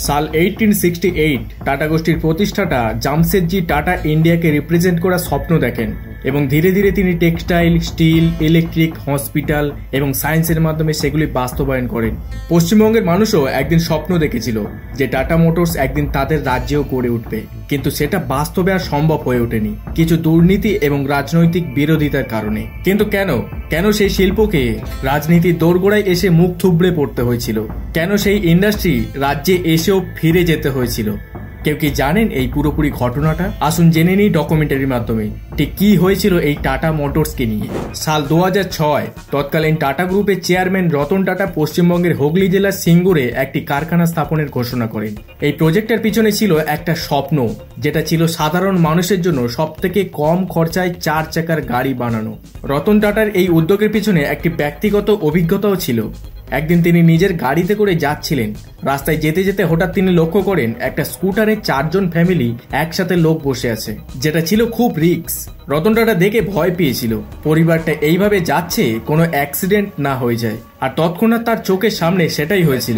সাল 1868 টাটা গোষ্ঠীর প্রতিষ্ঠাতা জামশেদজি টাটা ইন্ডিয়াকে রিপ্রেজেন্ট করার স্বপ্ন দেখেন এবং ধীরে ধীরে তিনি টেক্সটাইল, স্টিল, ইলেকট্রিক, হসপিটাল এবং সায়েন্সের মাধ্যমে সেগুলি বাস্তবায়ন করেন। পশ্চিমবঙ্গের মানুষও একদিন স্বপ্ন দেখেছিল যে টাটা মোটরস একদিন তাদের রাজ্যেও গড়ে উঠবে, কিন্তু সেটা বাস্তবে আর সম্ভব হয়ে ওঠেনি কিছু দুর্নীতি এবং রাজনৈতিক বিরোধিতার কারণে। কিন্তু কেন সেই শিল্পকে রাজনীতির দোরগোড়ায় এসে মুখ থুবড়ে পড়তে হয়েছিল? কেন সেই ইন্ডাস্ট্রি রাজ্যে এসেও ফিরে যেতে হয়েছিল? কেউ কি জানেন এই পুরোপুরি ঘটনাটা? আসুন জেনে নিই ডকুমেন্টারির মাধ্যমে ঠিক কি হয়েছিল এই টাটা মোটরসকে নিয়ে। সাল 2006 তৎকালীন টাটা গ্রুপের চেয়ারম্যান রতন টাটা পশ্চিমবঙ্গের হুগলি জেলার সিঙ্গুরে একটি কারখানা স্থাপনের ঘোষণা করেন। এই প্রজেক্টের পিছনে ছিল একটা স্বপ্ন, যেটা ছিল সাধারণ মানুষের জন্য সবথেকে কম খরচায় 4 চাকার গাড়ি বানানো। রতন টাটার এই উদ্যোগের পিছনে একটি ব্যক্তিগত অভিজ্ঞতাও ছিল। একদিন তিনি নিজের গাড়িতে করে যাচ্ছিলেন, রাস্তায় যেতে যেতে হঠাৎ তিনি লক্ষ্য করেন একটা স্কুটারে 4 জন ফ্যামিলি একসাথে লোক বসে আছে, যেটা ছিল খুব রিস্ক। রতন টাটা দেখে ভয় পেয়েছিল পরিবারটা এইভাবে যাচ্ছে কোনো অ্যাক্সিডেন্ট না হয়ে যায়, আর তৎক্ষণাৎ তার চোখের সামনে সেটাই হয়েছিল।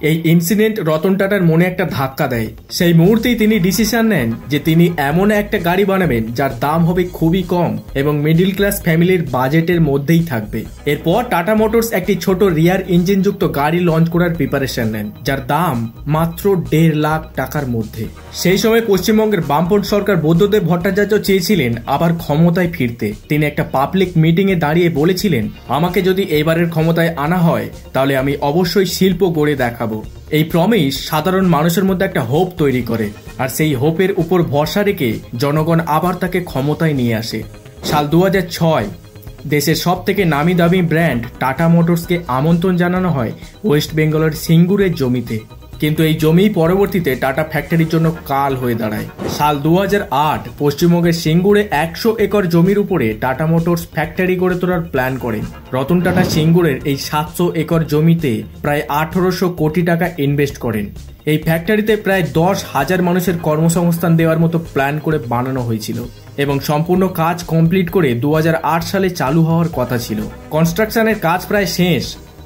এই ইনসিডেন্ট রতন টাটার মনে একটা ধাক্কা দেয়। সেই মুহূর্তেই তিনি ডিসিশন নেন যে তিনি এমন একটা গাড়ি বানাবেন যার দাম হবে খুবই কম এবং মিডিল ক্লাস ফ্যামিলির বাজেটের মধ্যেই থাকবে। এরপর টাটা মোটরস একটি ছোট রিয়ার ইঞ্জিন যুক্ত গাড়ি লঞ্চ করার প্রিপারেশন নেন, যার দাম মাত্র 1.5 লাখ টাকার মধ্যে। সেই সময় পশ্চিমবঙ্গের বামপন্থ সরকার বুদ্ধদেব ভট্টাচার্য চেয়েছিলেন আবার ক্ষমতায় ফিরতে। তিনি একটা পাবলিক মিটিং এ দাঁড়িয়ে বলেছিলেন, আমাকে যদি এবারের ক্ষমতায় আনা হয় তাহলে আমি অবশ্যই শিল্প গড়ে দেখাবো। এই প্রমিস সাধারণ মানুষের মধ্যে একটা হোপ তৈরি করে, আর সেই হোপের উপর ভরসা রেখে জনগণ আবার তাকে ক্ষমতায় নিয়ে আসে। সাল 2006 দেশের সব থেকে নামি দামি ব্র্যান্ড টাটা মোটরসকে আমন্ত্রণ জানানো হয় ওয়েস্ট বেঙ্গলের সিঙ্গুরের জমিতে, কিন্তু এই জমি পরবর্তীতে টাটা ফ্যাক্টরির জন্য কাল হয়ে দাঁড়ায়। সাল 2008 পশ্চিমবঙ্গের সিঙ্গুরে 100 একর জমির উপরে টাটা মোটরস ফ্যাক্টরি গড়ে তোলার প্ল্যান করেন। রতন টাটা সিঙ্গুরের এই 700 একর জমিতে প্রায় 1800 কোটি টাকা ইনভেস্ট করেন। এই ফ্যাক্টরিতে প্রায় 10,000 মানুষের কর্মসংস্থান দেওয়ার মতো প্ল্যান করে বানানো হয়েছিল এবং সম্পূর্ণ কাজ কমপ্লিট করে 2008 সালে চালু হওয়ার কথা ছিল। কনস্ট্রাকশনের কাজ প্রায় শেষ,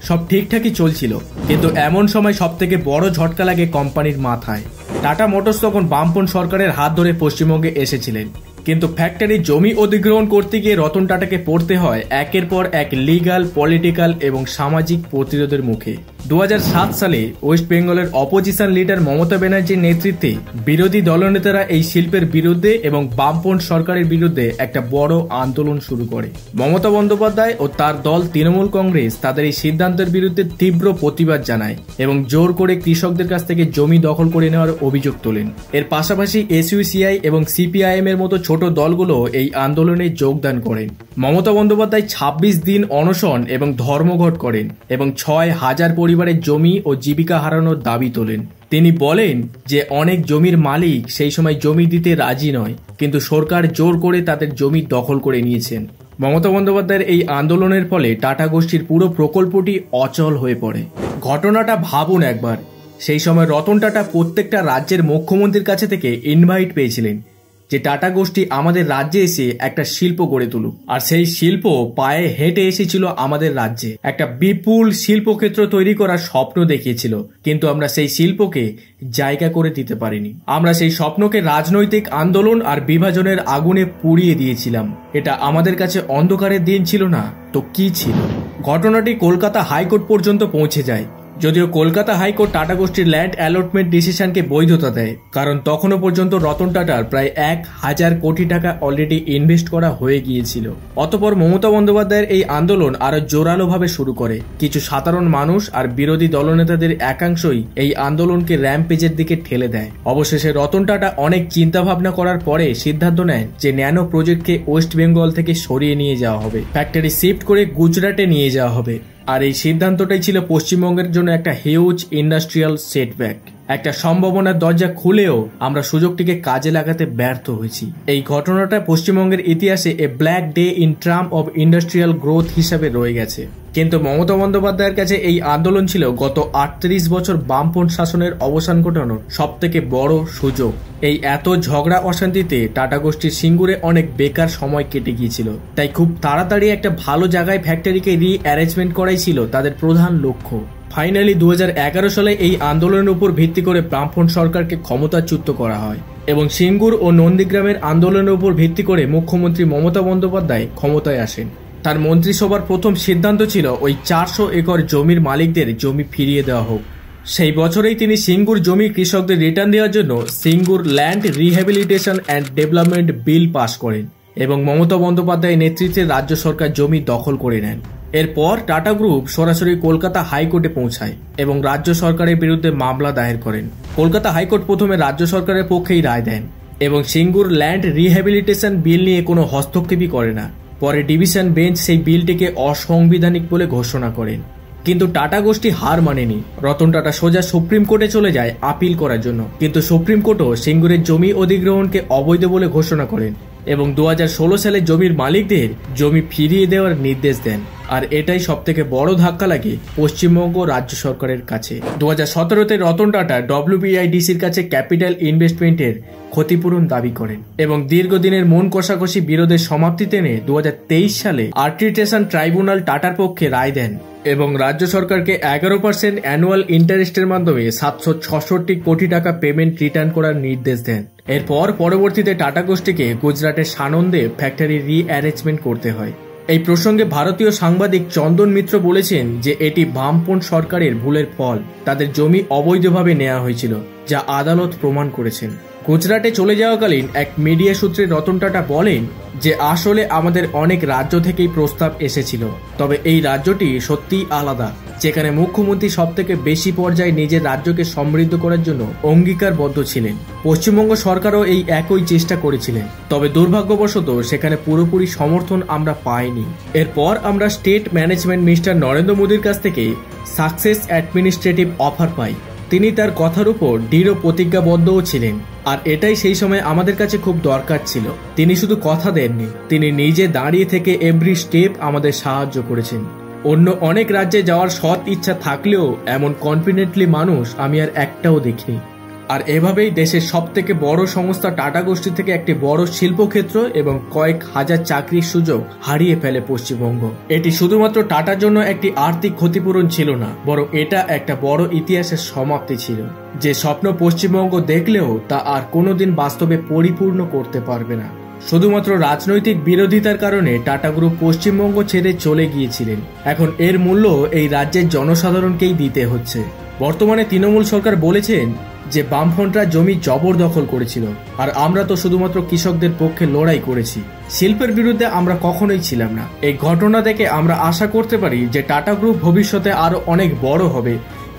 সব ঠিকঠাকই চলছিল, কিন্তু এমন সময় সব থেকে বড় ঝটকা লাগে কোম্পানির মাথায়। টাটা মোটরস তখন বামপন্থ সরকারের হাত ধরে পশ্চিমবঙ্গে এসেছিলেন, কিন্তু ফ্যাক্টরির জমি অধিগ্রহণ করতে গিয়ে রতন টাটাকে পড়তে হয় একের পর এক লিগ্যাল, পলিটিক্যাল এবং সামাজিক প্রতিরোধের মুখে। 2007 সালে ওয়েস্ট বেঙ্গলের অপোজিশন লিডার মমতা ব্যানার্জির নেতৃত্বে বিরোধী দলনেতারা এই শিল্পের বিরুদ্ধে এবং বামপন্থ সরকারের বিরুদ্ধে একটা বড় আন্দোলন শুরু করে। মমতা বন্দ্যোপাধ্যায় ও তার দল তৃণমূল কংগ্রেস তাদের এই সিদ্ধান্তের বিরুদ্ধে তীব্র প্রতিবাদ জানায় এবং জোর করে কৃষকদের কাছ থেকে জমি দখল করে নেওয়ার অভিযোগ তোলেন। এর পাশাপাশি এসইউসিআই এবং সিপিআইএম এর মতো ছোট দলগুলো এই আন্দোলনে যোগদান করেন। মমতা বন্দ্যোপাধ্যায় 26 দিন অনশন এবং ধর্মঘট করেন এবং 6,000 পরিবারের জমি ও জীবিকা হারানোর দাবি তোলেন। তিনি বলেন যে অনেক জমির মালিক সেই সময় জমি দিতে রাজি নয়, কিন্তু সরকার জোর করে তাদের জমি দখল করে নিয়েছেন। মমতা বন্দ্যোপাধ্যায়ের এই আন্দোলনের ফলে টাটা গোষ্ঠীর পুরো প্রকল্পটি অচল হয়ে পড়ে। ঘটনাটা ভাবুন একবার, সেই সময় রতন টাটা প্রত্যেকটা রাজ্যের মুখ্যমন্ত্রীর কাছে থেকে ইনভাইট পেয়েছিলেন যে টাটা গোষ্ঠী আমাদের রাজ্যে এসে একটা শিল্প গড়ে তুলুক, আর সেই শিল্প পায়ে হেঁটে এসেছিল আমাদের রাজ্যে। একটা বিপুল শিল্পক্ষেত্র তৈরি করার স্বপ্ন দেখিয়েছিল, কিন্তু আমরা সেই শিল্পকে জায়গা করে দিতে পারিনি। আমরা সেই স্বপ্নকে রাজনৈতিক আন্দোলন আর বিভাজনের আগুনে পুড়িয়ে দিয়েছিলাম। এটা আমাদের কাছে অন্ধকারের দিন ছিল না তো কি ছিল? ঘটনাটি কলকাতা হাইকোর্ট পর্যন্ত পৌঁছে যায়, যদিও কলকাতা হাইকোর্ট টাটা গোষ্ঠীর ল্যান্ড অ্যালটমেন্ট ডিসিশনকে বৈধতা দেয়, কারণ তখনও পর্যন্ত রতন টাটার প্রায় 1,000 কোটি টাকা অলরেডি ইনভেস্ট করা হয়ে গিয়েছিল। অতঃপর মমতা বন্দ্যোপাধ্যায়ের এই আন্দোলন আরো জোরালোভাবে শুরু করে। কিছু সাধারণ মানুষ আর বিরোধী দলনেতাদের একাংশই এই আন্দোলনকে র্যাম্পেজের দিকে ঠেলে দেয়। অবশেষে রতন টাটা অনেক চিন্তা ভাবনা করার পরে সিদ্ধান্ত নেন যে ন্যানো প্রজেক্টকে ওয়েস্ট বেঙ্গল থেকে সরিয়ে নিয়ে যাওয়া হবে, ফ্যাক্টরি শিফট করে গুজরাটে নিয়ে যাওয়া হবে। আর এই সিদ্ধান্তটাই ছিল পশ্চিমবঙ্গের জন্য একটা হিউজ ইন্ডাস্ট্রিয়াল সেটব্যাক। একটা সম্ভাবনার দরজা খুলেও আমরা সুযোগটিকে কাজে লাগাতে ব্যর্থ হয়েছি। এই ঘটনাটা পশ্চিমবঙ্গের ইতিহাসে a black day in term of industrial growth হিসাবে রয়ে গেছে। কিন্তু মমতা বন্দ্যোপাধ্যায়ের কাছে এই আন্দোলন ছিল গত 38 বছর বামপন্থী শাসনের অবসান ঘটানোর সব থেকে বড় সুযোগ। এই এত ঝগড়া অশান্তিতে টাটা গোষ্ঠীর সিঙ্গুরে অনেক বেকার সময় কেটে গিয়েছিল, তাই খুব তাড়াতাড়ি একটা ভালো জায়গায় ফ্যাক্টরিকে রিঅ্যারেঞ্জমেন্ট করাই ছিল তাদের প্রধান লক্ষ্য। ফাইনালি 2011 সালে এই আন্দোলনের উপর ভিত্তি করে বামফ্রন্ট সরকারকে ক্ষমতাচ্যুত করা হয় এবং সিঙ্গুর ও নন্দীগ্রামের আন্দোলনের উপর ভিত্তি করে মুখ্যমন্ত্রী মমতা বন্দ্যোপাধ্যায় ক্ষমতায় আসেন। তার মন্ত্রিসভার প্রথম সিদ্ধান্ত ছিল ওই 400 একর জমির মালিকদের জমি ফিরিয়ে দেওয়া হোক। সেই বছরেই তিনি সিঙ্গুর জমি কৃষকদের রিটার্ন দেওয়ার জন্য Singur land rehabilitation and development bill পাশ করেন এবং মমতা বন্দ্যোপাধ্যায়ের নেতৃত্বে রাজ্য সরকার জমি দখল করে নেন। এরপর টাটা গ্রুপ সরাসরি কলকাতা হাইকোর্টে পৌঁছায় এবং রাজ্য সরকারের বিরুদ্ধে মামলা দায়ের করেন। কলকাতা হাইকোর্ট প্রথমে রাজ্য সরকারের পক্ষেই রায় দেন এবং সিঙ্গুর ল্যান্ড রিহ্যাবিলিটেশন বিল নিয়ে কোনো হস্তক্ষেপই করে না। পরে ডিভিশন বেঞ্চ সেই বিলটিকে অসাংবিধানিক বলে ঘোষণা করেন, কিন্তু টাটা গোষ্ঠী হার মানেনি। রতন টাটা সোজা সুপ্রিম কোর্টে চলে যায় আপিল করার জন্য, কিন্তু সুপ্রিম কোর্টও সিঙ্গুরের জমি অধিগ্রহণকে অবৈধ বলে ঘোষণা করেন এবং 2016 সালে জমির মালিকদের জমি ফিরিয়ে দেওয়ার নির্দেশ দেন। আর এটাই সবথেকে বড় ধাক্কা লাগে পশ্চিমবঙ্গ রাজ্য সরকারের কাছে। 2017-তে রতন টাটা WBIDCর কাছে ক্যাপিটাল ইনভেস্টমেন্টের ক্ষতিপূরণ দাবি করেন এবং দীর্ঘদিনের মন কষাকষি বিরোধের সমাপ্তি টেনে 2023 সালে আর্বিট্রেশন ট্রাইব্যুনাল টাটার পক্ষে রায় দেন এবং রাজ্য সরকারকে 11% অ্যানুয়াল ইন্টারেস্টের মাধ্যমে 766 কোটি টাকা পেমেন্ট রিটার্ন করার নির্দেশ দেন। এরপর পরবর্তীতে টাটা গোষ্ঠীকে গুজরাটের সানন্দে ফ্যাক্টরি রিঅ্যারেঞ্জমেন্ট করতে হয়। এই প্রসঙ্গে ভারতীয় সাংবাদিক চন্দন মিত্র বলেছেন যে এটি বামপন্থী সরকারের ভুলের ফল। তাদের জমি অবৈধভাবে নেওয়া হয়েছিল, যা আদালত প্রমাণ করেছেন। গুজরাটে চলে যাওয়াকালীন এক মিডিয়া সূত্রে রতন টাটা বলেন যে আসলে আমাদের অনেক রাজ্য থেকেই প্রস্তাব এসেছিল, তবে এই রাজ্যটি সত্যিই আলাদা, যেখানে মুখ্যমন্ত্রী সবথেকে বেশি পর্যায়ে নিজের রাজ্যকে সমৃদ্ধ করার জন্য অঙ্গীকারবদ্ধ ছিলেন। পশ্চিমবঙ্গ সরকারও এই একই চেষ্টা করেছিলেন, তবে দুর্ভাগ্যবশত সেখানে পুরোপুরি সমর্থন আমরা পাইনি। এরপর আমরা স্টেট ম্যানেজমেন্ট মিস্টার নরেন্দ্র মোদীর কাছ থেকে সাকসেস অ্যাডমিনিস্ট্রেটিভ অফার পাই। তিনি তার কথার উপর দৃঢ় প্রতিজ্ঞাবদ্ধও ছিলেন, আর এটাই সেই সময় আমাদের কাছে খুব দরকার ছিল। তিনি শুধু কথা দেননি, তিনি নিজে দাঁড়িয়ে থেকে এভরি স্টেপ আমাদের সাহায্য করেছেন। অন্য অনেক রাজ্যে যাওয়ার সৎ ইচ্ছা থাকলেও এমন কনফিডেন্টলি মানুষ আমি আর একটাও দেখিনি। আর এভাবেই দেশের সবথেকে বড় সংস্থা টাটা গোষ্ঠী থেকে একটি বড় শিল্পক্ষেত্র এবং কয়েক হাজার চাকরির সুযোগ হারিয়ে ফেলে পশ্চিমবঙ্গ। এটি শুধুমাত্র টাটার জন্য একটি আর্থিক ক্ষতিপূরণ ছিল না, বরং এটা একটা বড় ইতিহাসের সমাপ্তি ছিল, যে স্বপ্ন পশ্চিমবঙ্গ দেখলেও তা আর কোনোদিন বাস্তবে পরিপূর্ণ করতে পারবে না। শুধুমাত্র রাজনৈতিক বিরোধিতার কারণে টাটা গ্রুপ পশ্চিমবঙ্গ ছেড়ে চলে গিয়েছিলেন। এখন এর মূল্য এই রাজ্যের জনসাধারণকেই দিতে হচ্ছে। বর্তমানে তৃণমূল সরকার বলেছেন যে বামফ্রন্টরা জমি জবরদখল করেছিল, আর আমরা তো শুধুমাত্র কৃষকদের পক্ষে লড়াই করেছি, শিল্পের বিরুদ্ধে আমরা কখনোই ছিলাম না। এই ঘটনা থেকে আমরা আশা করতে পারি যে টাটা গ্রুপ ভবিষ্যতে আরো অনেক বড় হবে,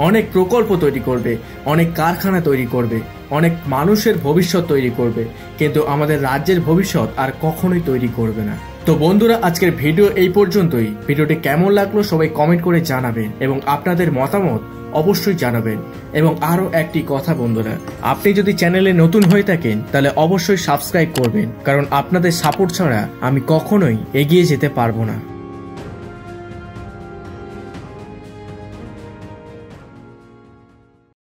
অনেক প্রকল্প তৈরি করবে, অনেক কারখানা তৈরি করবে, অনেক মানুষের ভবিষ্যৎ তৈরি করবে, কিন্তু আমাদের রাজ্যের ভবিষ্যৎ আর কখনোই তৈরি করবে না। তো বন্ধুরা, আজকের ভিডিও এই পর্যন্তই। ভিডিওটি কেমন লাগলো সবাই কমেন্ট করে জানাবেন এবং আপনাদের মতামত অবশ্যই জানাবেন। এবং আরো একটি কথা বন্ধুরা, আপনি যদি চ্যানেলে নতুন হয়ে থাকেন তাহলে অবশ্যই সাবস্ক্রাইব করবেন, কারণ আপনাদের সাপোর্ট ছাড়া আমি কখনোই এগিয়ে যেতে পারবো না।